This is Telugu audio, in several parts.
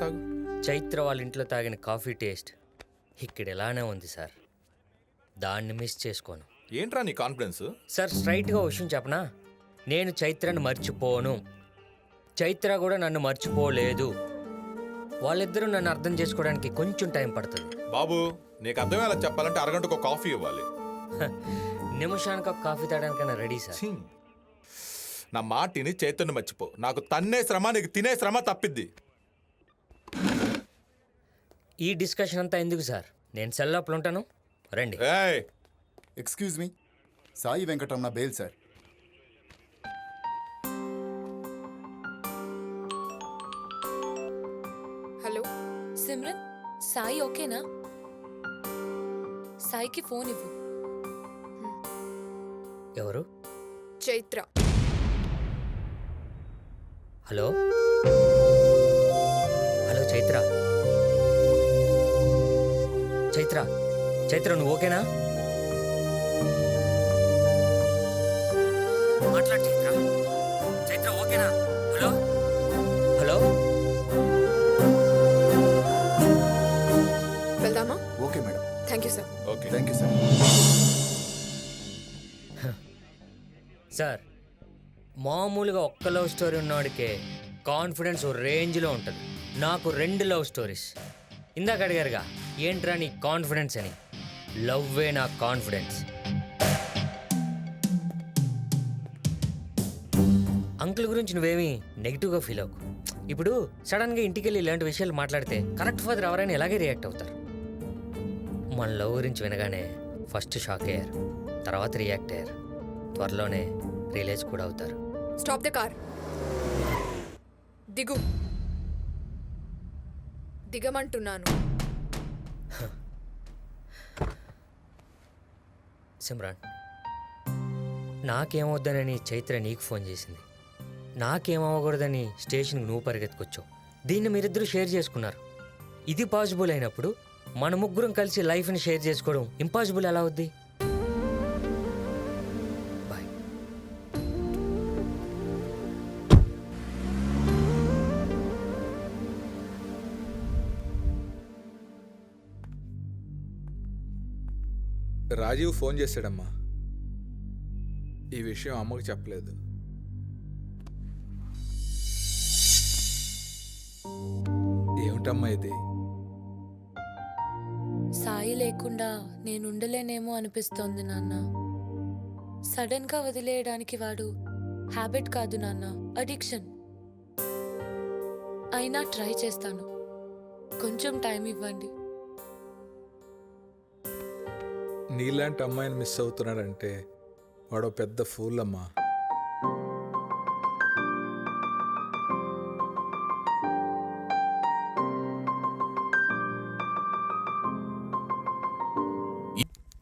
తాగు. చైత్ర వాళ్ళ ఇంట్లో తాగిన కాఫీ టేస్ట్ ఇక్కడ ఎలానే ఉంది సార్. దాన్ని మిస్ చేసుకోను. ఏంట్రా నీ కాన్ఫిడెన్స్? సార్ స్ట్రైట్గా విషయం చెప్పనా, నేను చైత్రను మర్చిపోను, చైత్ర కూడా నన్ను మర్చిపోలేదు. వాళ్ళిద్దరూ నన్ను అర్థం చేసుకోవడానికి కొంచెం టైం పడుతుంది. బాబు నీకు అర్థమయ్యేలా చెప్పాలంటే అరగంటకు ఒక కాఫీ ఇవ్వాలి. నిమిషానికి ఒక కాఫీ తాగడానికైనా రెడీ సార్. ఛీ. నా మాటిని చైతన్య మర్చిపో. నాకు తన్నే శ్రమ, నీకు తినే శ్రమ తప్పిద్ది. ఈ డిస్కషన్ అంతా ఎందుకు సార్, నేను సెల్ లోపల ఉంటాను, రండి. ఏయ్ excuse me, Sai Venkataramana bail sir. Hello Simran, Sai ఓకేనా? సాయికి ఫోన్ ఇవ్వు. ఎవరు? చైత్ర. హలో హలో చైత్ర, చైత్ర చైత్ర నువ్వు ఓకేనా? మాట్లాడు చైత్ర. చైత్ర ఓకేనా? Hello hello. వెళ్దామా? Okay madam. Thank you sir. Okay thank you sir. Sir మామూలుగా ఒక్క లవ్ స్టోరీ ఉన్నవాడికే కాన్ఫిడెన్స్ ఓ రేంజ్లో ఉంటుంది. నాకు 2 లవ్ స్టోరీస్. ఇందాక అడిగారుగా ఏంట్రా నీ కాన్ఫిడెన్స్ అని. లవ్వే నా కాన్ఫిడెన్స్. అంకుల్ గురించి నువ్వేమీ నెగిటివ్గా ఫీల్ అవ్వకు. ఇప్పుడు సడన్గా ఇంటికి వెళ్ళి ఇలాంటి విషయాలు మాట్లాడితే కరెక్ట్ ఫాదర్ ఎవరైనా ఎలాగే రియాక్ట్ అవుతారు. మన లవ్ గురించి వినగానే ఫస్ట్ షాక్ అయ్యారు, తర్వాత రియాక్ట్ అయ్యారు, త్వరలోనే రియలైజ్ కూడా అవుతారు. Stop the car. దిగు. దిగమంటున్నాను. సిమ్రాన్, నాకేమవుద్దనని చైత్ర నీకు ఫోన్ చేసింది, నాకేమవ్వకూడదని స్టేషన్కి నువ్వు పరిగెత్తుకొచ్చావు. దీన్ని మీరిద్దరూ షేర్ చేసుకున్నారు. ఇది పాసిబుల్ అయినప్పుడు మన ముగ్గురం కలిసి లైఫ్ని షేర్ చేసుకోవడం ఇంపాసిబుల్ ఎలా అవుద్ది? బాయ్. రాజీవ్ ఫోన్ చేశాడమ్మా. ఈ విషయం అమ్మకు చెప్పలేదు. ఏమిటమ్మా ఇది? సాయి లేకుండా నేను ఉండలేనేమో అనిపిస్తోంది నాన్న. సడన్ గా వదిలేయడానికి వాడు హ్యాబిట్ కాదు నాన్న, అడిక్షన్. అయినా ట్రై చేస్తాను. కొంచెం టైం ఇవ్వండి. నీలాంటి అమ్మాయిని మిస్ అవుతున్నాడంటే వాడు పెద్ద ఫూల్ అమ్మా.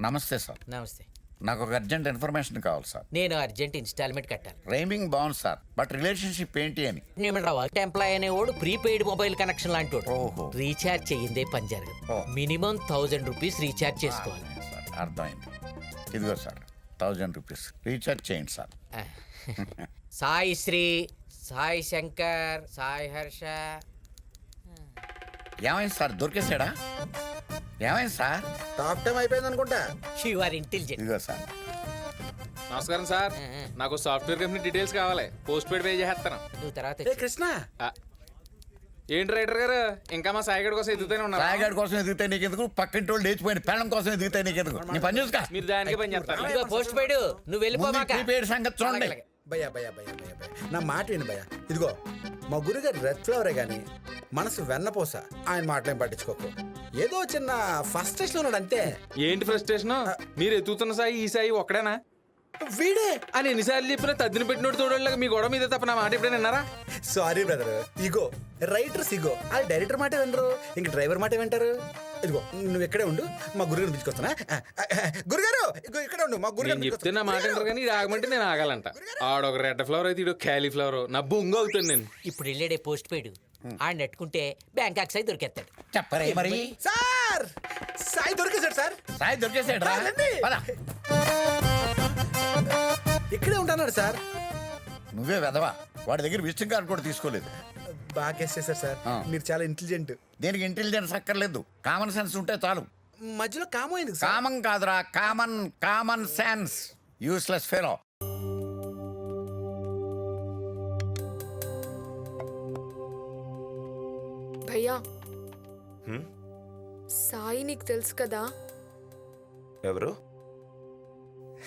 నమస్తే సార్. నమస్తే. నాకు ఒక అర్జెంట్ ఇన్ఫర్మేషన్ కావాలి సార్. నేను అర్జెంట్ ఇన్స్టాల్మెంట్ కట్టాలి. రైమింగ్ బాగుంది సార్, బట్ రిలేషన్షిప్ ఏంటి అని. ఎంప్లాయ్ అనేవాడు ప్రీపెయిడ్ మొబైల్ కనెక్షన్ లాంటి ఓహో. రీఛార్జ్ చెయ్యిందే పని జరగదు. ఓ. మినిమం 1000 రూపీస్ రీఛార్జ్ చేసుకోవాలి. సార్ అర్థమైంది. ఇదిగో సార్ 1000 రూపీస్ రీఛార్జ్ చేయండి సార్. సాయి శ్రీ, సాయి శంకర్, సాయి హర్ష. ఏమైంది సార్, దొరికేసాడా? ఏమైంది సార్? టాప్ టైం అయిపోయింది అనుకుంటా. You are intelligent. ఇదిగో సార్. నమస్కారం సార్, నాకు సాఫ్ట్వేర్ కంపెనీ డీటెయిల్స్ కావాలి. పోస్ట్ పెయిడ్ పే చేస్తాను. నువ్వు తర్వాత ఏ కృష్ణ, ఏంటి రైటర్ గారు ఇంకా మా సాయిగడ్ కోసం ఎదుగుతూనే ఉన్నారు. రాయగాడి కోసం ఎదిగితే నీకెందుకు, పక్కింటి వాళ్ళు లేచిపోయిన పెళ్ళం కోసం ఎదిగితే నీకెందుకు? నీ పని చూసుకా. మీరు దానికి పని చేస్తారు. ఇదిగో పోస్ట్ పెయిడ్, నువ్వు వెళ్ళిపోమాక. ప్రీపెయిడ్ సంగతి చూడండి. భయ్యా భయ్యా భయ్యా భయ్యా భయ్యా నా మాట విను భయ్యా. ఇదిగో మా గురుగారు రెడ్ ఫ్లవరే కానీ మనసు వెన్నపోస. ఆయన మాటలేం పట్టించుకోకు. ఏదో చిన్న ఫస్ట్రేషన్ ఉన్నాడు అంతే. ఏంటి ఫ్రస్ట్రేషన్? మీరు ఎదుగుతున్న సాయి ఈ సాయి ఒక్కడేనా? వీడే అని ఎన్నిసార్లు చెప్పినా తద్దిన పెట్టినోడు తోడోళ్ళగా మీ గొడవ మీద తప్ప నా మాట ఎప్పుడైనా విన్నారా? సారీ బ్రదర్, ఇగో రైటర్స్ ఇగో ఆ డైరెక్టర్ మాట వినరు, ఇంక డ్రైవర్ మాట వింటారు. ఇదిగో నువ్వు ఇక్కడే ఉండు, మా గురుగారు పిలుచుకొస్తానా. గురుగారు ఇగో ఇక్కడే ఉండు, మా గురుగారు నేను చెప్తే నా మాట అంటారు కానీ ఇది ఆగమంటే నేను ఆగాలంట. ఆడొక రెడ్ ఫ్లవర్ అయితే ఇడు క్యాలీఫ్లవర్. నా బొంగు అవుతాను నేను. ఇప్పుడు వెళ్ళాడే పోస్ట్ పెయిడ్ ఆడిని నెట్టుకుంటే బ్యాంకాక్ సాయి దొరికేస్తాడు. చెప్పరే మరి. సార్ సాయి దొరికేశాడు సార్. సాయి దొరికేసాడు రా. రండి. ఇక్కడే ఉంటున్నాడు సార్. నువ్వే వెదవా, వాడి దగ్గర విజిటింగ్ కార్డు కూడా తీసుకోలేదు. బాగా గెస్ చేశారు సార్. మీరు చాలా ఇంటెలిజెంట్. దీనికి ఇంటెలిజెన్స్ అక్కర్లేదు, కామన్ సెన్స్ ఉంటే చాలు. మధ్యలో కామో ఎందుకు సార్? కామన్ కాదురా, కామన్ సెన్స్. Useless fellow. భయ్యా సాయి నీకు తెలుసు కదా. ఎవరు?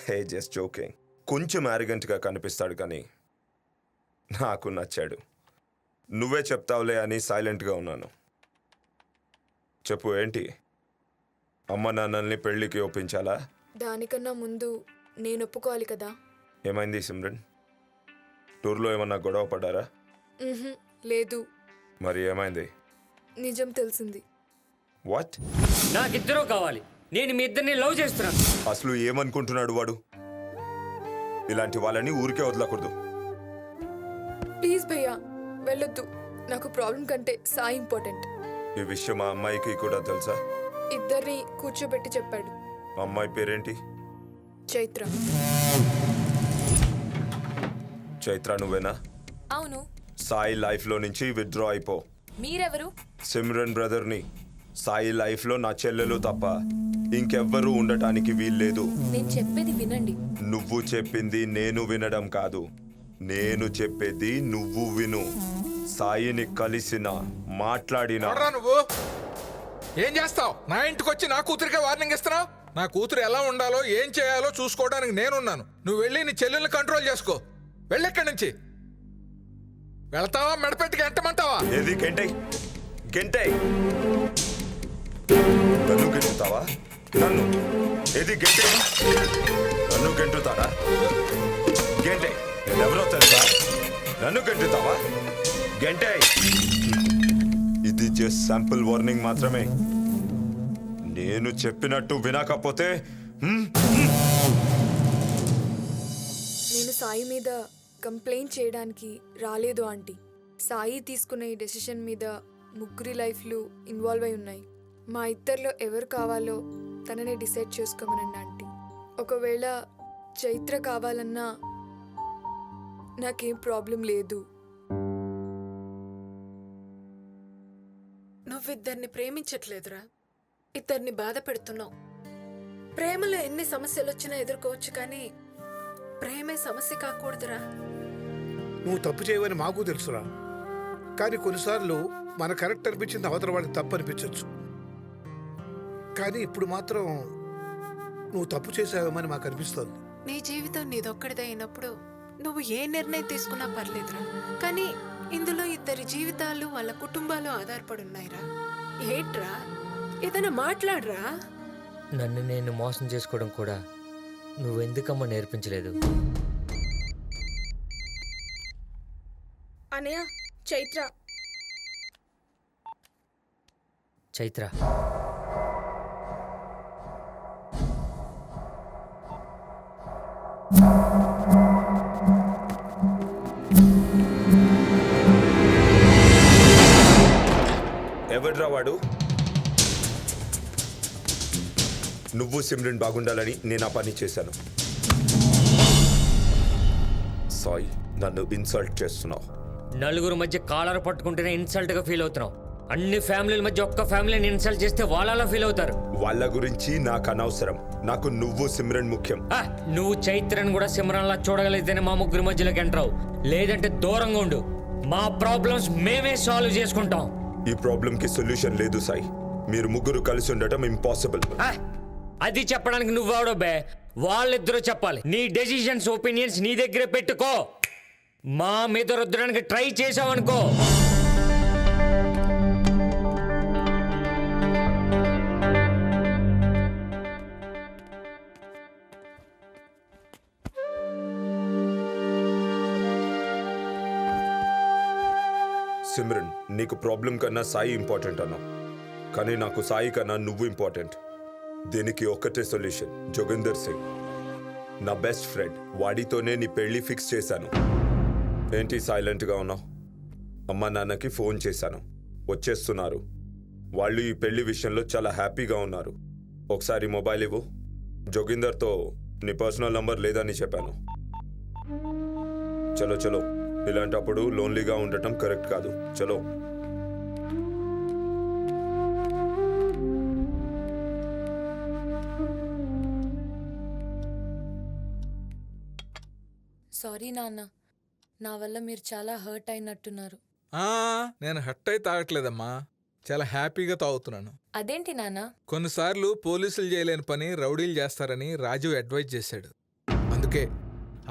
హే జస్ట్ జోకింగ్. కొంచెం గా కనిపిస్తాడు కానీ నాకు నచ్చాడు. నువ్వే చెప్తావులే అని సైలెంట్గా ఉన్నాను. చెప్పు, ఏంటి? అమ్మ నాన్నల్ని పెళ్ళికి ఒప్పించాలా? దానికన్నా ముందు నేను ఒప్పుకోవాలి కదా. ఏమైంది సిమ్రన్? టూర్లో ఏమన్నా గొడవ పడ్డారా? లేదు, మరి ఏమైంది? నిజం తెలిసింది. వాట్? నాకిద్దరూ కావాలి. నేను మీ ఇద్దరిని లవ్ చేస్తున్నాను. అసలు ఏమనుకుంటున్నాడు వాడు? ఇలాంటి వాళ్ళని ఊరికే వదలకూడదు. ప్లీజ్ భయ్యా వెళ్ళొద్దు. నాకు ప్రాబ్లం కంటే సాయి ఇంపార్టెంట్. ఈ విషయం మా అమ్మాయికి కూడా తెలుసా? ఇద్దరిని కూర్చోబెట్టి చెప్పాడు. అమ్మాయి పేరేంటి? చైత్ర. చైత్ర నువ్వేనా? అవును. సాయి లైఫ్లో నుంచి విత్డ్రా అయిపో. మీరెవరు? సిమ్రన్ బ్రదర్ని. సాయి లైఫ్లో నా చెల్లెలు తప్ప ఇంకెవ్వరూ ఉండటానికి వీల్లేదు. నేను చెప్పేది వినండి. నువ్వు చెప్పింది నేను వినడం కాదు, నేను చెప్పేది నువ్వు విను. సాయిని కలిసిన మాట్లాడిన ఎవడ్రా నువ్వు? ఏం చేస్తావు? నా ఇంటికి వచ్చి నా కూతురికే వార్నింగ్ ఇస్తున్నావు? నా కూతురు ఎలా ఉండాలో ఏం చేయాలో చూసుకోవడానికి నేనున్నాను. నువ్వు వెళ్ళి నీ చెల్లెల్ని కంట్రోల్ చేసుకో. వెళ్ళెక్కడి నుంచి వెళ్తావా? మెడపెట్టికి ఎంటమంటావా? ఏది గంటై గంటై నన్ను గెంటుతావా? నన్ను ఏది గంటై? నన్ను గెంటుతారా? గంటై ఎవరో తెలుసా? నన్ను గెంటుతావా? గంటై ఇది జస్ట్ శాంపుల్ వార్నింగ్ మాత్రమే. నేను చెప్పినట్టు వినకపోతే నేను సాయి మీద కంప్లైంట్ చేయడానికి రాలేదు ఆంటీ. సాయి తీసుకున్న ఈ డెసిషన్ మీద ముగ్గురి లైఫ్లు ఇన్వాల్వ్ అయి ఉన్నాయి. మా ఇద్దరిలో ఎవరు కావాలో తననే డిసైడ్ చేసుకోమనండి ఆంటీ. ఒకవేళ చైత్ర కావాలన్నా నాకేం ప్రాబ్లం లేదు. నువ్విద్దరిని ప్రేమించట్లేదురా, ఇద్దరిని బాధ పెడుతున్నావు. ప్రేమలో ఎన్ని సమస్యలు వచ్చినా ఎదుర్కోవచ్చు, కానీ ప్రేమే సమస్య కాకూడదురా. నువ్వు తప్పు చేయవని మాకు తెలుసురా, కానీ కొన్నిసార్లు మన కరెక్ట్ అనిపించింది అవతల వాడికి తప్పు అనిపించవచ్చు. కానీ ఇప్పుడు మాత్రం నువ్వు తప్పు చేసావేమని మాకు అనిపిస్తోంది. నీ జీవితం నీదొక్కడిదే అయినప్పుడు నువ్వు ఏ నిర్ణయం తీసుకున్నా పర్లేదురా, కానీ ఇందులో ఇద్దరి జీవితాలు వాళ్ళ కుటుంబాలు ఆధారపడి ఉన్నాయిరా. ఏంట్రా, ఏదైనా మాట్లాడరా. నన్ను నేను మోసం చేసుకోవడం కూడా నువ్వెందుకమ్మా నేర్పించలేదు? అనయ్య, చైత్ర. చైత్ర, ఎవడ్రా వాడు? నువ్వు సిమ్రన్ బాగుండాలని నేను ఆ పని చేశాను. సాయి, నన్ను ఇన్సల్ట్ చేస్తున్నావు. నలుగురు మధ్య కాలర్ పట్టుకుంటేనే ఇన్సల్ట్గా ఫీల్ అవుతున్నావు. అన్ని ఫ్యామిలీల మధ్య ఒక్క ఫ్యామిలీని ఇన్సల్ట్ చేస్తే వాళ్ళలా ఫీల్ అవుతారు. వాళ్ళ గురించి నాకు అనవసరం. నాకు నువ్వు సిమ్రన్ ముఖ్యం. నువ్వు చైత్రను కూడా సిమ్రన్లా చూడగలిగితేనే మా ముగ్గురు మధ్యలోకి ఎంటర్, లేదంటే దూరంగా ఉండు. మా ప్రాబ్లమ్స్ మేమే సాల్వ్ చేసుకుంటాం. ఈ ప్రాబ్లం కి సొల్యూషన్ లేదు సాయి. మీరు ముగ్గురు కలిసి ఉండటం ఇంపాసిబుల్. అది చెప్పడానికి నువ్వెవడో బే? వాళ్ళిద్దరూ చెప్పాలి. నీ డెసిషన్స్, ఒపీనియన్స్ నీ దగ్గరే పెట్టుకో. మా మీద రుద్దడానికి ట్రై చేసావనుకో, సిమ్రన్, నీకు ప్రాబ్లం కన్నా సాయి ఇంపార్టెంట్ అన్నావు, కానీ నాకు సాయి కన్నా నువ్వు ఇంపార్టెంట్. దీనికి ఒక్కటే సొల్యూషన్, జోగిందర్ సింగ్ నా బెస్ట్ ఫ్రెండ్. వాడితోనే నీ పెళ్లి ఫిక్స్ చేశాను. ఏంటి సైలెంట్గా ఉన్నావు? అమ్మా నాన్నకి ఫోన్ చేశాను, వచ్చేస్తున్నారు. వాళ్ళు ఈ పెళ్లి విషయంలో చాలా హ్యాపీగా ఉన్నారు. ఒకసారి మొబైల్ ఇవ్వు. జోగిందర్తో నీ పర్సనల్ నంబర్ లేదని చెప్పాను. చలో చలో ఇలాంటప్పుడు లోన్లీగా ఉండటం కరెక్ట్ కాదు. చలో. సారీ నాన్న, నా వల్ల మీరు చాలా హర్ట్ అయినట్టున్నారు. నేను హట్ అయి తాగట్లేదమ్మా, చాలా హ్యాపీగా తాగుతున్నాను. అదేంటి నాన్న? కొన్నిసార్లు పోలీసులు చేయలేని పని రౌడీలు చేస్తారని రాజు అడ్వైజ్ చేశాడు. అందుకే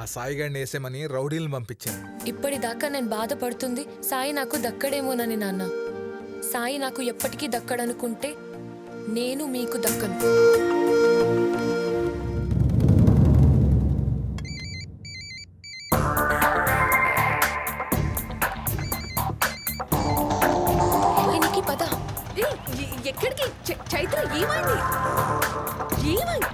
ఆ సాయిగాడిని వేసేమని రౌడీలను పంపించాను. ఇప్పటిదాకా నేను బాధపడుతుంది సాయి నాకు దక్కడేమోనని నాన్న. సాయి నాకు ఎప్పటికీ దక్కడనుకుంటే నేను మీకు దక్కను. పద. ఎక్కడికి? చైత్ర ఏమైంది? ఏమైంది?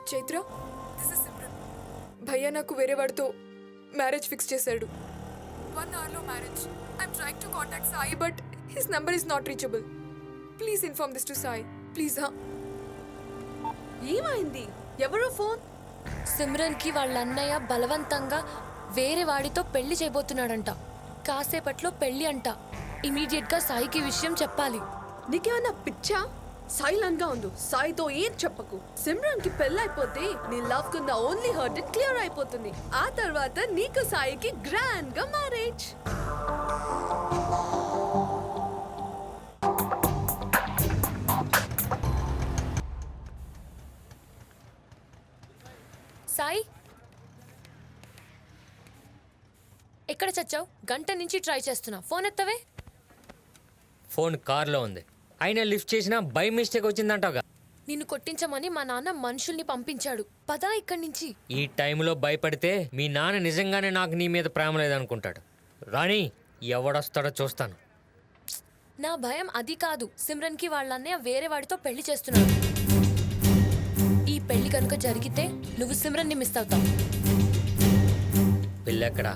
చైత్ర, భయ్య నాకు వేరే వాడితో మ్యారేజ్ ఫిక్స్ చేశాడు. 1 hourలో marriage. I'm trying to contact Sai but his number is not reachable. Please inform this to Sai please. ఏమైంది? ఎవరో ఫోన్? సిమ్రన్ కి వాళ్ళ అన్నయ్య బలవంతంగా వేరే వాడితో పెళ్లి చేయబోతున్నాడంట. కాసేపట్లో పెళ్లి అంట. ఇమీడియట్ గా సాయికి విషయం చెప్పాలి. నీకేమన్నా పిచ్చా? సైలెంట్ గా ఉండు. సాయితో ఏం చెప్పకు. సిమ్రన్ కి పెళ్ళైపోతే నీ లవ్ కున్న ఓన్లీ హర్ట్ క్లియర్ అయిపోతుంది. ఆ తర్వాత నీకు సాయికి గ్రాండ్ గా మ్యారేజ్. సాయి, ఎక్కడ చచ్చావు? గంట నుంచి ట్రై చేస్తున్నా, ఫోన్ ఎత్తవే. ఫోన్ కార్లో ఉంది, అయినా లిఫ్ట్ చేసినా బై మిస్టేక్ వచ్చిందంటావుగా. నిన్ను కొట్టించమని మా నాన్న మనుషుల్ని పంపించాడు. పదా ఇక్కడి నుంచి. ఈ టైంలో భయపడితే మీ నాన్న నిజంగానే నాకు నీ మీద ప్రేమ లేదనుకుంటాడు. రాణి, ఎవడొస్తాడో చూస్తాను. నా భయం అది కాదు. సిమ్రన్ కి వాళ్ళ అన్నయ్య వేరే వాడితో పెళ్లి చేస్తున్నాడు. ఈ పెళ్లి కనుక జరిగితే నువ్వు సిమ్రన్ ని మిస్ అవుతావు. పెళ్ళెక్కడా?